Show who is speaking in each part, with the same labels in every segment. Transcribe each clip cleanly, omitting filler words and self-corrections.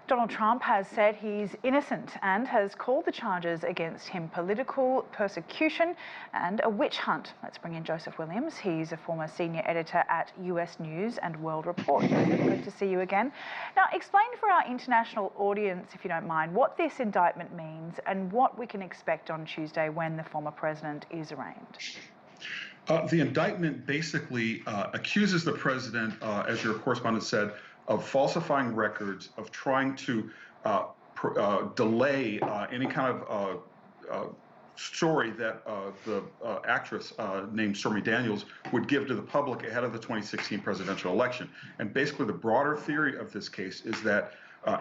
Speaker 1: Donald Trump has said he's innocent and has called the charges against him political persecution and a witch hunt. Let's bring in Joseph Williams. He's a former senior editor at US News and World Report. Joseph, good to see you again. Now, explain for our international audience, if you don't mind, what this indictment means and what we can expect on Tuesday when the former president is arraigned.
Speaker 2: The indictment basically accuses the president, as your correspondent said, of falsifying records, of trying to delay any kind of story that the actress named Stormy Daniels would give to the public ahead of the 2016 presidential election. And basically the broader theory of this case is that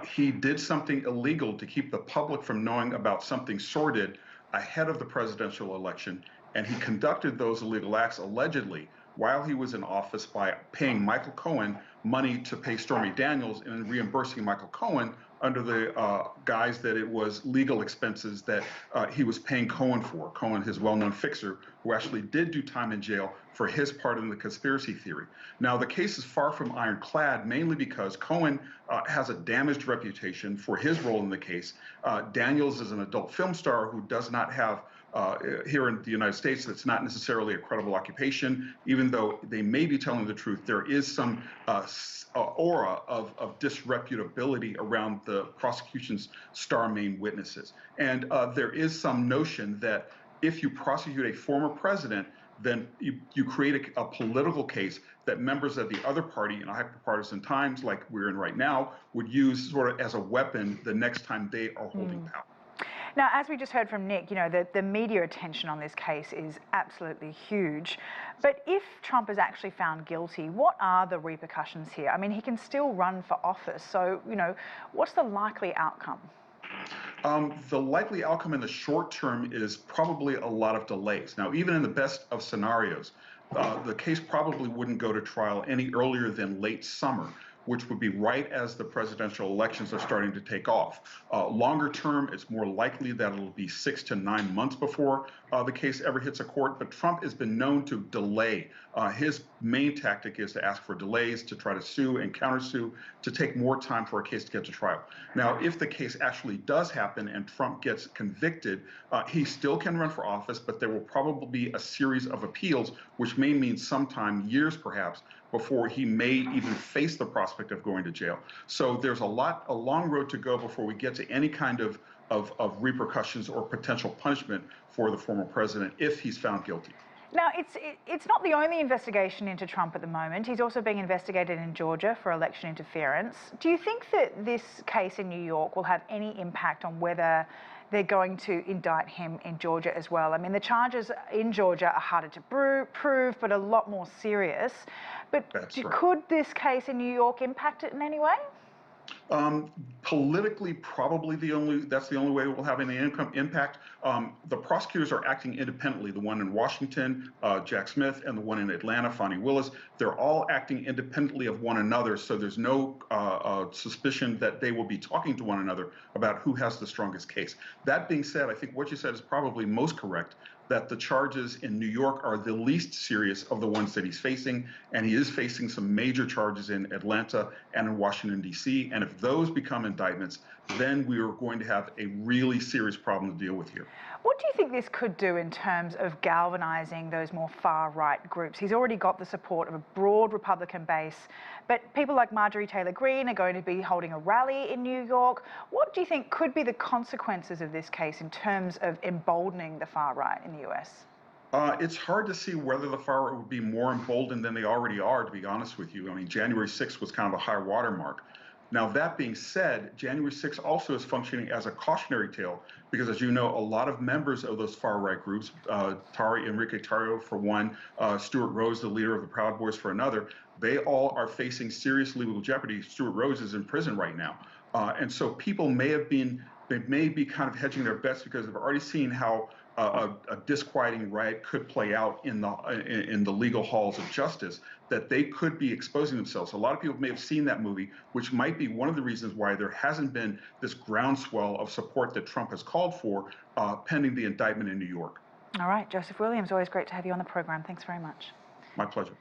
Speaker 2: he did something illegal to keep the public from knowing about something sordid ahead of the presidential election, and he conducted those illegal acts allegedly while he was in office by paying Michael Cohen money to pay Stormy Daniels and reimbursing Michael Cohen under the guise that it was legal expenses that he was paying Cohen for. Cohen, his well-known fixer, who actually did do time in jail for his part in the conspiracy theory. Now, the case is far from ironclad, mainly because Cohen has a damaged reputation for his role in the case. Daniels is an adult film star who does not have here in the United States, that's not necessarily a credible occupation. Even though they may be telling the truth, there is some aura of disreputability around the prosecution's star main witnesses. And there is some notion that if you prosecute a former president, then you create a political case that members of the other party in hyperpartisan times like we're in right now would use sort of as a weapon the next time they are holding power.
Speaker 1: Now, as we just heard from Nick, you know, the media attention on this case is absolutely huge. But if Trump is actually found guilty, what are the repercussions here? I mean, he can still run for office. So, you know, what's the likely outcome?
Speaker 2: The likely outcome in the short term is probably a lot of delays. Now, even in the best of scenarios, the case probably wouldn't go to trial any earlier than late summer, which would be right as the presidential elections are starting to take off. Longer term, it's more likely that it'll be 6 to 9 months before the case ever hits a court, but Trump has been known to delay. His main tactic is to ask for delays, to try to sue and countersue, to take more time for a case to get to trial. Now, if the case actually does happen and Trump gets convicted, he still can run for office, but there will probably be a series of appeals, which may mean sometime, years perhaps, before he may even face the prospect of going to jail. So there's a long road to go before we get to any kind of repercussions or potential punishment for the former president if he's found guilty.
Speaker 1: Now, it's not the only investigation into Trump at the moment. He's also being investigated in Georgia for election interference. Do you think that this case in New York will have any impact on whether they're going to indict him in Georgia as well? I mean, the charges in Georgia are harder to prove, but a lot more serious. But could this case in New York impact it in any way?
Speaker 2: Politically, probably that's the only way it will have any impact. The prosecutors are acting independently. The one in Washington, Jack Smith, and the one in Atlanta, Fani Willis, they're all acting independently of one another. So there's no suspicion that they will be talking to one another about who has the strongest case. That being said, I think what you said is probably most correct, that the charges in New York are the least serious of the ones that he's facing, and he is facing some major charges in Atlanta and in Washington, D.C., and if those become indictments, then we are going to have a really serious problem to deal with here.
Speaker 1: What do you think this could do in terms of galvanizing those more far-right groups? He's already got the support of a broad Republican base, but people like Marjorie Taylor Greene are going to be holding a rally in New York. What do you think could be the consequences of this case in terms of emboldening the far-right in the US?
Speaker 2: It's hard to see whether the far right would be more emboldened than they already are, to be honest with you. I mean, January 6th was kind of a high watermark. Now, that being said, January 6th also is functioning as a cautionary tale because, as you know, a lot of members of those far-right groups, Enrique Tarrio for one, Stuart Rose, the leader of the Proud Boys for another, they all are facing serious legal jeopardy. Stuart Rose is in prison right now. And so people may be kind of hedging their bets because they've already seen how a disquieting riot could play out in the legal halls of justice, that they could be exposing themselves. A lot of people may have seen that movie, which might be one of the reasons why there hasn't been this groundswell of support that Trump has called for pending the indictment in New York.
Speaker 1: All right, Joseph Williams, always great to have you on the program. Thanks very much.
Speaker 2: My pleasure.